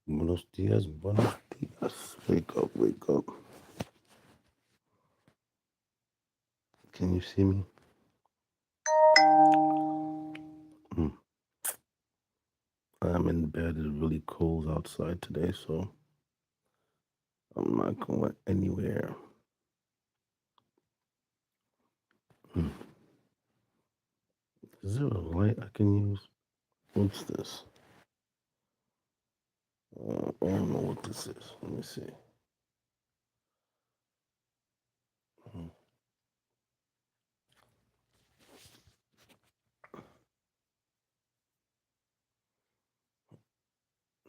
Buenos dias, buenos dias. Wake up, wake up. Can you see me? Mm. I'm in bed. It's really cold outside today, so I'm not going anywhere. Mm. Is there a light I can use? What's this? I don't know what this is. Let me see. Mm,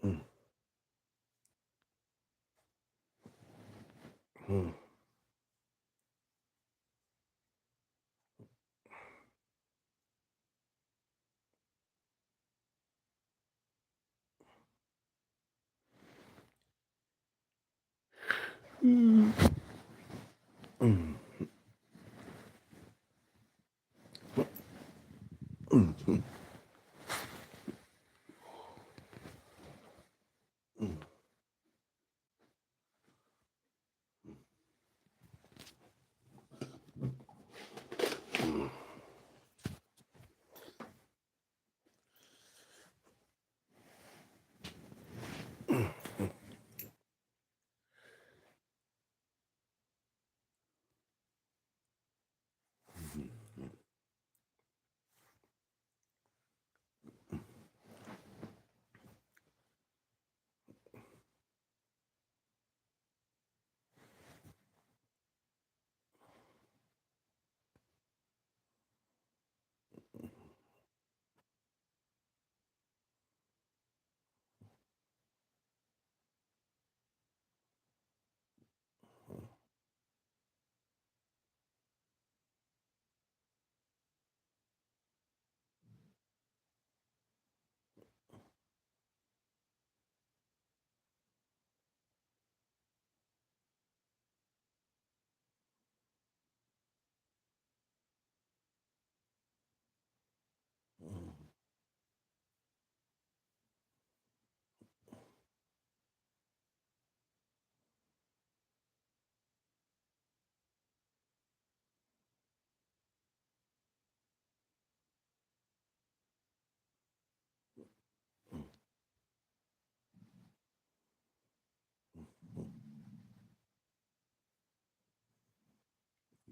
mm, mm, mm, mm, mm, mm, mm.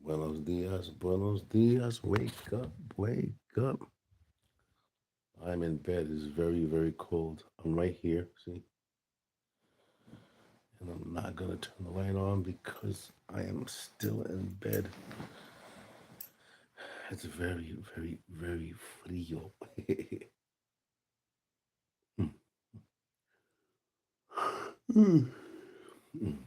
Buenos dias, buenos dias. Wake up, wake up. I'm in bed. It's very, very cold. I'm right here. See? And I'm not gonna turn the light on because I am still in bed. It's very, very, very frio. Mm, mm,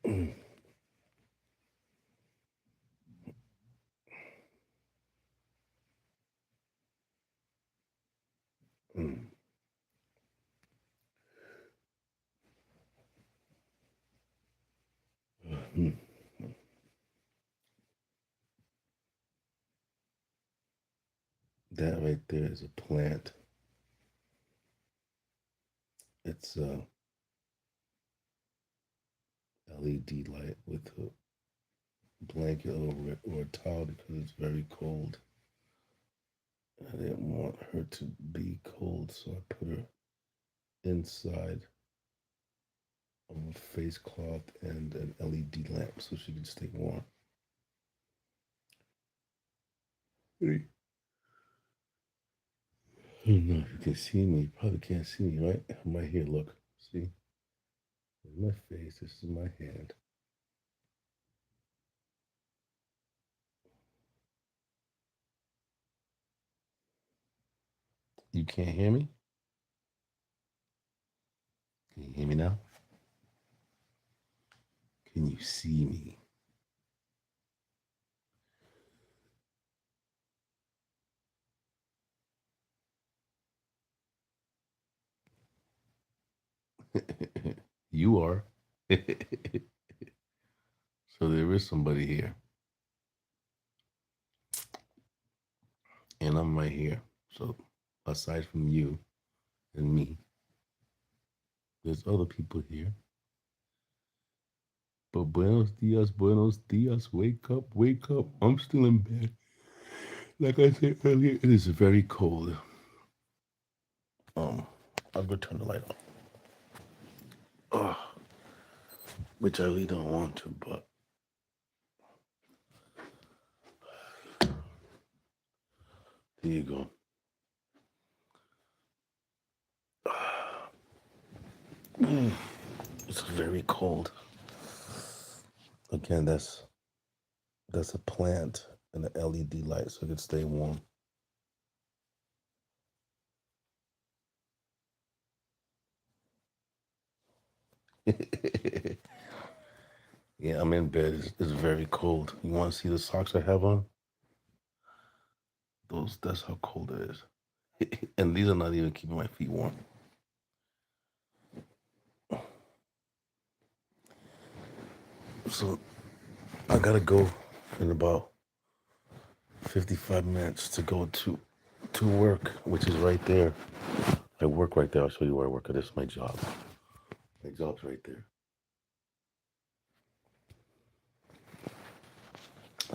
mm, mm, mm. That right there is a plant. It's a LED light with a blanket over it or a towel because it's very cold. I didn't want her to be cold, so I put her inside of a face cloth and an LED lamp so she could stay warm. Hey. I don't know if you can see me. You probably can't see me, right? I'm right here, look. See? There's my face. This is my hand. You can't hear me? Can you hear me now? Can you see me? You are. So there is somebody here. And I'm right here. So aside from you and me, there's other people here. But buenos dias, wake up, wake up. I'm still in bed. Like I said earlier, it is very cold. I'll go turn the light on. Oh, which I really don't want to, but there you go. It's very cold. Again, that's a plant and an LED light so it can stay warm. Yeah, I'm in bed. It's very cold. You want to see the socks I have on? That's how cold it is. And these are not even keeping my feet warm. So I gotta go in about 55 minutes to go to work, which is right there. I work right there. I'll show you where I work. This is my job. My job's right there.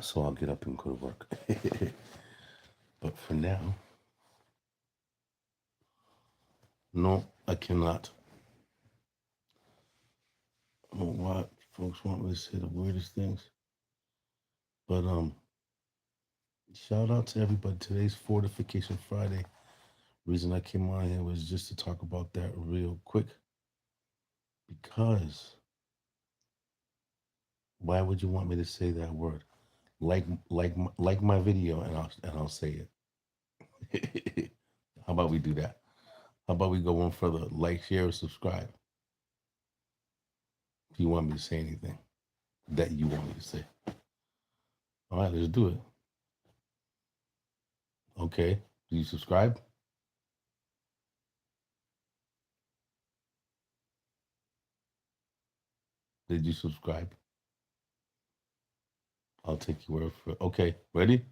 So I'll get up and go to work. But for now, no, I cannot. I don't know why folks want me to say the weirdest things. But shout out to everybody. Today's Fortification Friday. Reason I came on here was just to talk about that real quick. Because why would you want me to say that word? Like my video, and I'll say it. How about we do that? How about we go one further? Like, share, or subscribe. If you want me to say anything that you want me to say. All right, let's do it. Okay. Do you subscribe? Did you subscribe? I'll take your word for it. Okay, ready?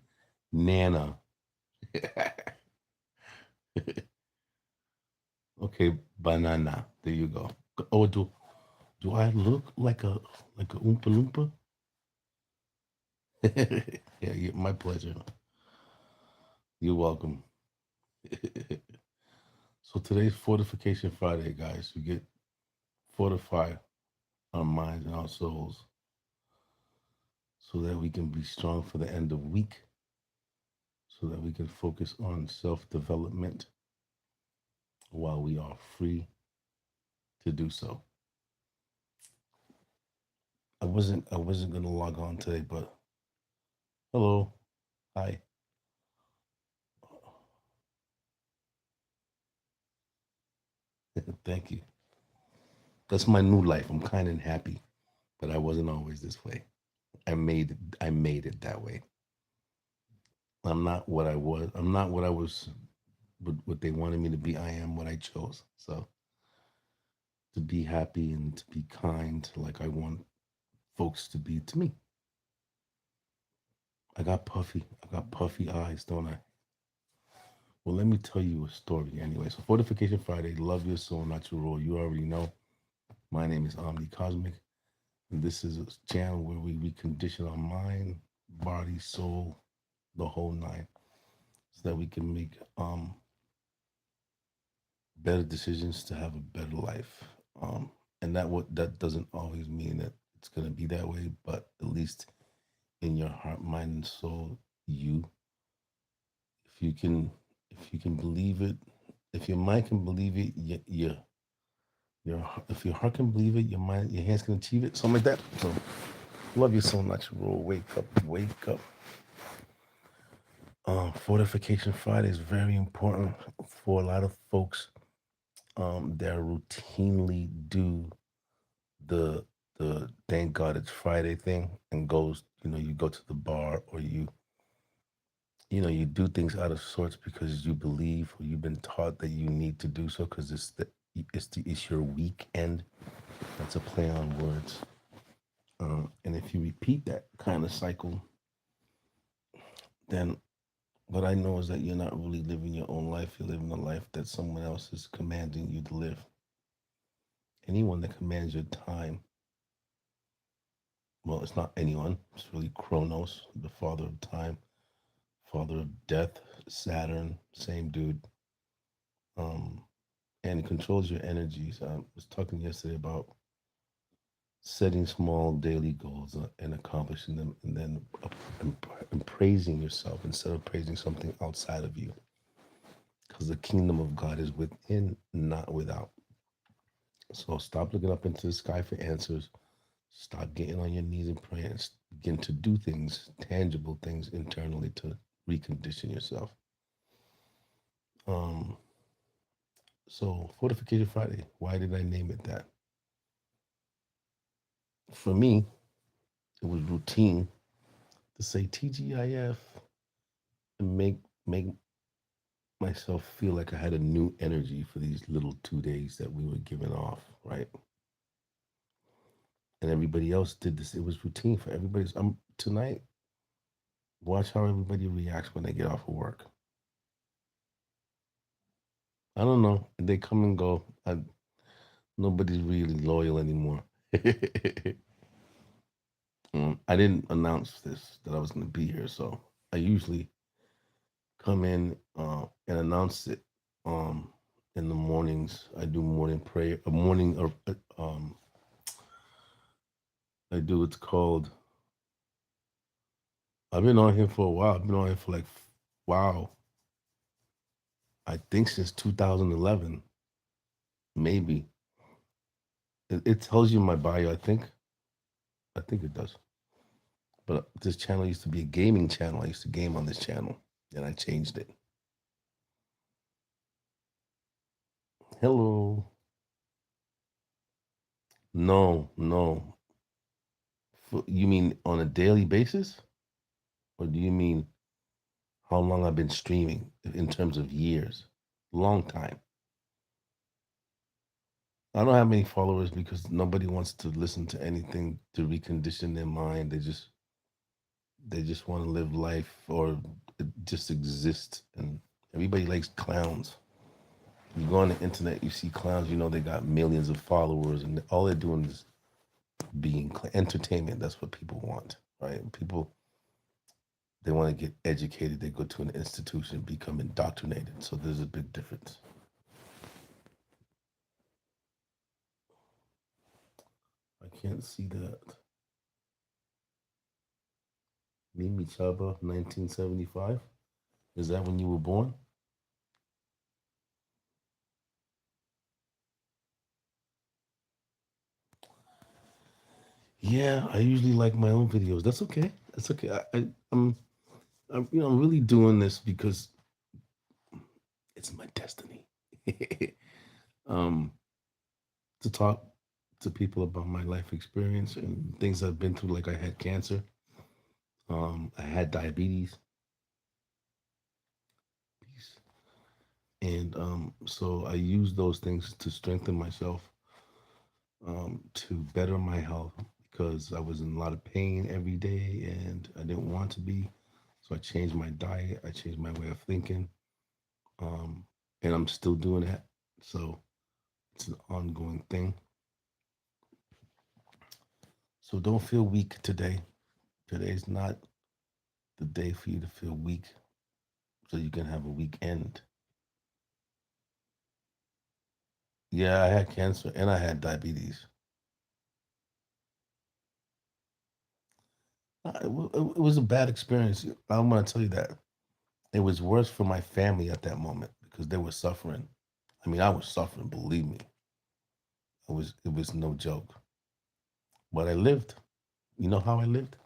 Nana. Okay, banana. There you go. Oh, do I look like a oompa loompa? Yeah, my pleasure. You're welcome. So today's Fortification Friday, guys. We get fortify our minds and our souls so that we can be strong for the end of week, so that we can focus on self-development while we are free to do so. I wasn't gonna log on today, but hello. Hi. Thank you. That's my new life. I'm kind of happy, but I wasn't always this way. I made it that way. I'm not what I was. I'm not what I was. What they wanted me to be. I am what I chose. So to be happy and to be kind, like I want folks to be to me. I got puffy eyes, don't I? Well, let me tell you a story anyway. So Fortification Friday, love your soul, not your role. You already know. My name is Omni Cosmic, and this is a channel where we recondition our mind, body, soul, the whole nine, so that we can make better decisions to have a better life. And that doesn't always mean that it's gonna be that way, but at least in your heart, mind, and soul, you, if you can, if you can believe it, if your mind can believe it, if your heart can believe it, your mind, your hands can achieve it, something like that. So, love you so much, Roll. Wake up, wake up. Fortification Friday is very important for a lot of folks that routinely do the thank God it's Friday thing and goes, you go to the bar or you do things out of sorts because you believe or you've been taught that you need to do so because it's your weekend. That's a play on words. And if you repeat that kind of cycle, then what I know is that you're not really living your own life. You're living a life that someone else is commanding you to live. Anyone that commands your time, well, it's not anyone. It's really Kronos, the father of time, father of death, Saturn, same dude. Um, and it controls your energies. I was talking yesterday about setting small daily goals and accomplishing them, and then and praising yourself instead of praising something outside of you. Because the kingdom of God is within, not without. So stop looking up into the sky for answers. Stop getting on your knees and praying. Begin to do things, tangible things internally to recondition yourself. Um, so Fortification Friday, why did I name it that? For me, it was routine to say TGIF and make myself feel like I had a new energy for these little 2 days that we were giving off, right? And everybody else did this. It was routine for everybody. Tonight, watch how everybody reacts when they get off of work. I don't know. They come and go. Nobody's really loyal anymore. I didn't announce this that I was going to be here, so I usually come in and announce it in the mornings. I do morning prayer, a morning, or I do what's called. I've been on here for a while. I've been on here for like, wow, I think since 2011, maybe. It tells you my bio. I think it does. But this channel used to be a gaming channel. I used to game on this channel, and I changed it. Hello. No, no. You mean on a daily basis? Or do you mean how long I've been streaming in terms of years? Long time. I don't have many followers because nobody wants to listen to anything to recondition their mind. They just want to live life or just exist. And everybody likes clowns. You go on the internet, you see clowns, they got millions of followers, and all they're doing is being entertainment. That's what people want, right? People, they want to get educated. They go to an institution, become indoctrinated. So there's a big difference. I can't see that. Mimi Chaba, 1975. Is that when you were born? Yeah, I usually like my own videos. That's okay. That's okay. I'm really doing this because it's my destiny. um, to talk to people about my life experience and things I've been through. Like I had cancer. I had diabetes. And so I use those things to strengthen myself, to better my health because I was in a lot of pain every day and I didn't want to be. So I changed my diet, I changed my way of thinking, um, and I'm still doing that. So it's an ongoing thing. So don't feel weak today. Today's not the day for you to feel weak. so you can have a weekend. Yeah, I had cancer and I had diabetes. It was a bad experience. I'm gonna tell you that. It was worse for my family at that moment because they were suffering. I mean, I was suffering, believe me. It was no joke. But I lived. You know how I lived?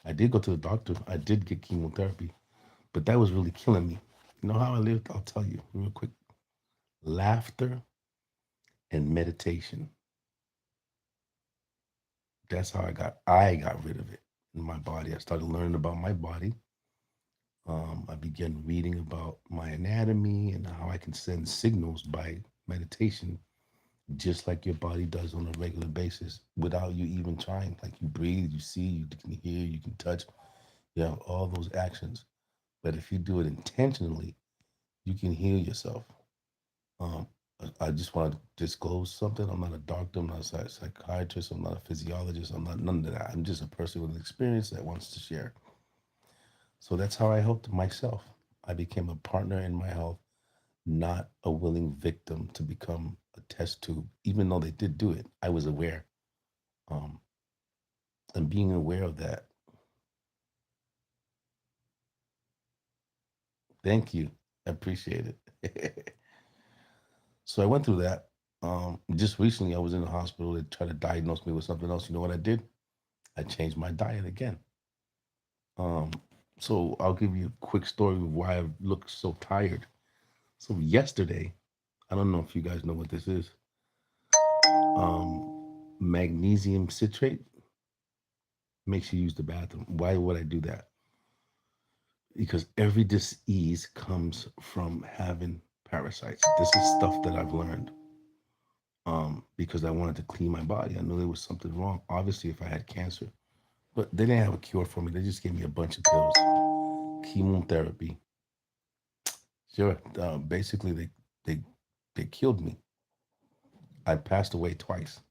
I did go to the doctor. I did get chemotherapy, but that was really killing me. You know how I lived? I'll tell you real quick. Laughter and meditation. That's how I got rid of it in my body. I started learning about my body. I began reading about my anatomy and how I can send signals by meditation, just like your body does on a regular basis, without you even trying. Like you breathe, you see, you can hear, you can touch, you have all those actions. But if you do it intentionally, you can heal yourself. Um, I just want to disclose something. I'm not a doctor. I'm not a psychiatrist. I'm not a physiologist. I'm not none of that. I'm just a person with an experience that wants to share. So that's how I helped myself. I became a partner in my health, not a willing victim to become a test tube. Even though they did do it, I was aware. Um, and being aware of that, thank you. I appreciate it. So I went through that. Just recently, I was in the hospital. They tried to diagnose me with something else. You know what I did? I changed my diet again. Um, so I'll give you a quick story of why I look so tired. So yesterday, I don't know if you guys know what this is. Magnesium citrate makes you use the bathroom. Why would I do that? Because every disease comes from having parasites. This is stuff that I've learned because I wanted to clean my body. I knew there was something wrong. Obviously, if I had cancer, but they didn't have a cure for me. They just gave me a bunch of pills, chemotherapy. Sure. Basically, they they killed me. I passed away twice.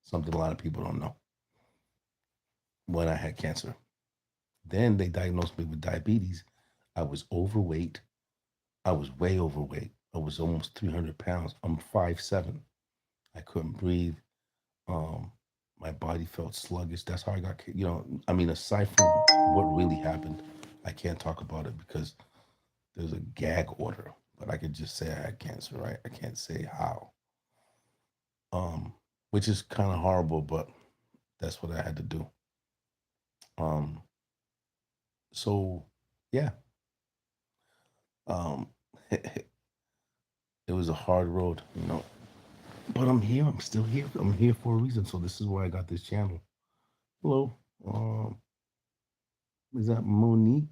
Something a lot of people don't know when I had cancer. Then they diagnosed me with diabetes. I was overweight. I was way overweight. I was almost 300 pounds. I'm 5'7". I couldn't breathe. Um, my body felt sluggish. That's how I got, I mean, aside from what really happened, I can't talk about it because there's a gag order, but I could just say I had cancer, right? I can't say how, which is kind of horrible, but that's what I had to do. Um, so yeah, um, it was a hard road, but I'm here. I'm still here. I'm here for a reason. So this is why I got this channel. Hello, um, is that Monique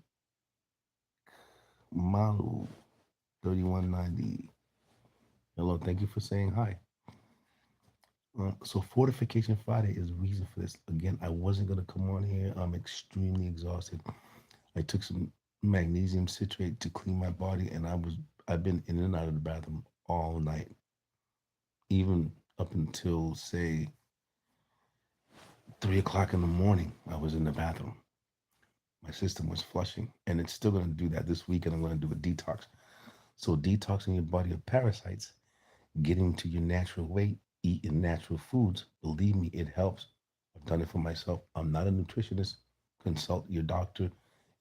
Malu 3190? Hello, thank you for saying hi. So Fortification Friday is the reason for this. Again, I wasn't gonna come on here. I'm extremely exhausted. I took some magnesium citrate to clean my body, and I've been in and out of the bathroom all night, even up until say 3 o'clock in the morning. I was in the bathroom. My system was flushing, and it's still gonna do that this weekend. I'm gonna do a detox. So detoxing your body of parasites, getting to your natural weight, eating natural foods. Believe me, it helps. I've done it for myself. I'm not a nutritionist. Consult your doctor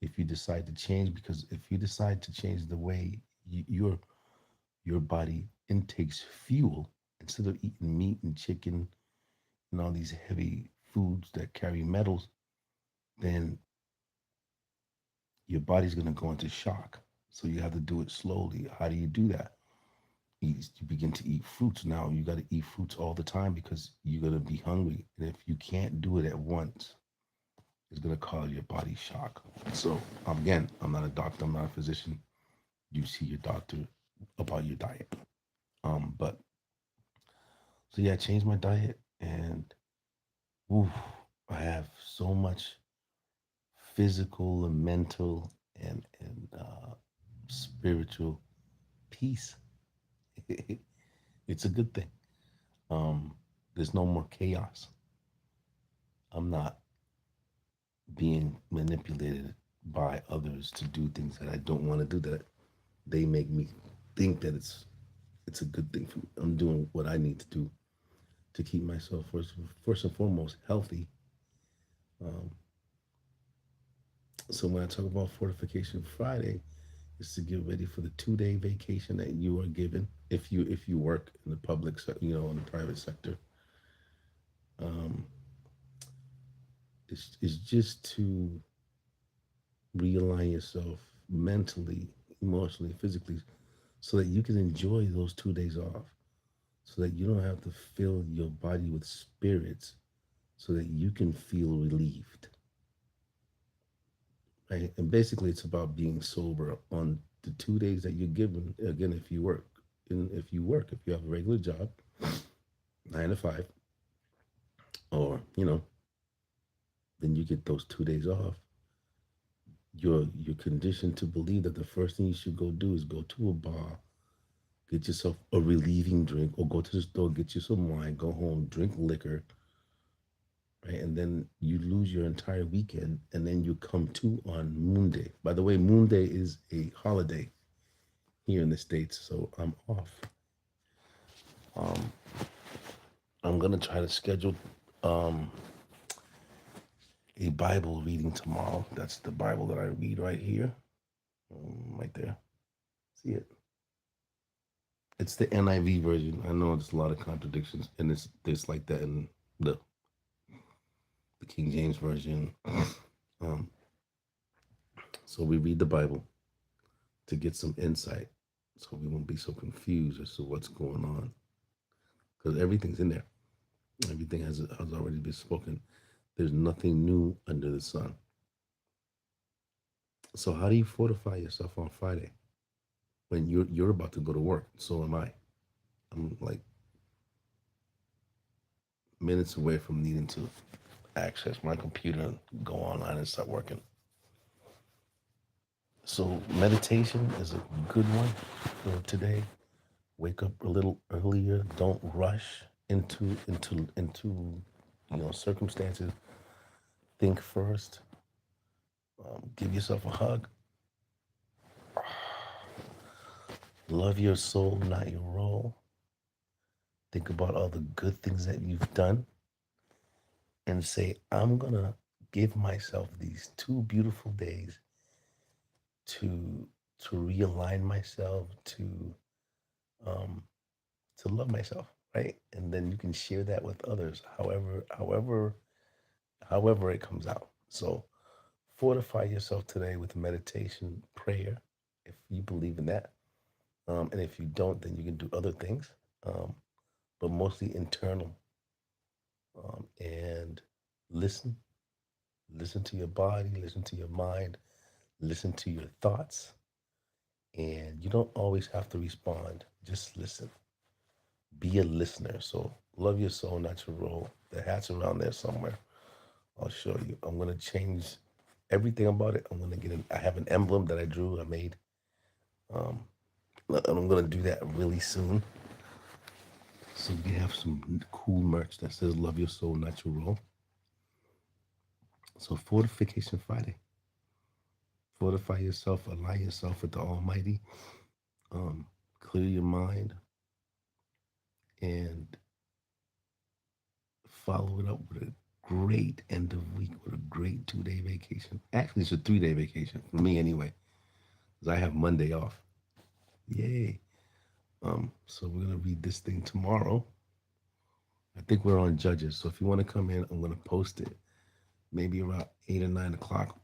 if you decide to change, because if you decide to change the way your body intakes fuel, instead of eating meat and chicken and all these heavy foods that carry metals, then your body's going to go into shock. So you have to do it slowly. How do you do that? You begin to eat fruits. Now you got to eat fruits all the time because you're going to be hungry. And if you can't do it at once, it's going to cause your body shock. So again, I'm not a doctor. I'm not a physician. You see your doctor about your diet. But so yeah, I changed my diet, and oof, I have so much physical and mental and spiritual peace. It's a good thing. Um, there's no more chaos. I'm not being manipulated by others to do things that I don't want to do, that they make me think that it's a good thing for me. I'm doing what I need to do to keep myself first and foremost healthy. Um, so when I talk about Fortification Friday, it's to get ready for the 2 day vacation that you are given if you work in the public in the private sector. Um, it's just to realign yourself mentally, emotionally, physically, so that you can enjoy those 2 days off, so that you don't have to fill your body with spirits, so that you can feel relieved. Right? And basically, it's about being sober on the 2 days that you're given. Again, if you have a regular job, 9 to 5, or then you get those 2 days off. You're conditioned to believe that the first thing you should go do is go to a bar, get yourself a relieving drink, or go to the store, get you some wine, go home, drink liquor, right? And then you lose your entire weekend, and then you come to on Moon Day. By the way, Moon Day is a holiday here in the States, so I'm off. Um, I'm gonna try to schedule um, a Bible reading tomorrow. That's the Bible that I read right here, right there. See it? It's the NIV version. I know there's a lot of contradictions, and it's there's like that in the the King James version. Um, so we read the Bible to get some insight, so we won't be so confused as to what's going on, because everything's in there. Everything has already been spoken. There's nothing new under the sun. So how do you fortify yourself on Friday when you're about to go to work? So am I. I'm like minutes away from needing to access my computer and go online and start working. So meditation is a good one for today. Wake up a little earlier. Don't rush into circumstances. Think first. Give yourself a hug. Love your soul, not your role. Think about all the good things that you've done, and say, I'm gonna give myself these 2 beautiful days to realign myself, um, to love myself, right? And then you can share that with others, however it comes out. So fortify yourself today with meditation, prayer, if you believe in that. And if you don't, then you can do other things, but mostly internal. And listen, listen to your body, listen to your mind, listen to your thoughts. And you don't always have to respond. Just listen. Be a listener. So love your soul, not your role. The hat's around there somewhere. I'll show you. I'm gonna change everything about it. I'm gonna get I have an emblem that I drew, I made. Um, and I'm gonna do that really soon. So we have some cool merch that says "Love your soul, not your role." So Fortification Friday. Fortify yourself. Align yourself with the Almighty. Um, Clear your mind and follow it up with a great end of week, with a great 2 day vacation. Actually, it's a 3 day vacation for me anyway, because I have Monday off. Yay. So we're gonna read this thing tomorrow. I think we're on Judges. So if you want to come in, I'm gonna post it maybe around 8 or 9 o'clock.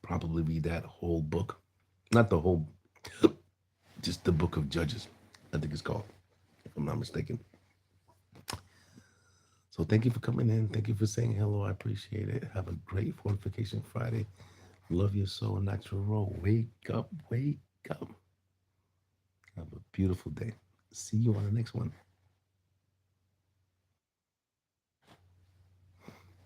Probably read that whole book. Not the whole, just the book of Judges, I think it's called, if I'm not mistaken. So thank you for coming in. Thank you for saying hello. I appreciate it. Have a great Fortification Friday. Love your soul, not your role. Wake up, wake up. Have a beautiful day. See you on the next one.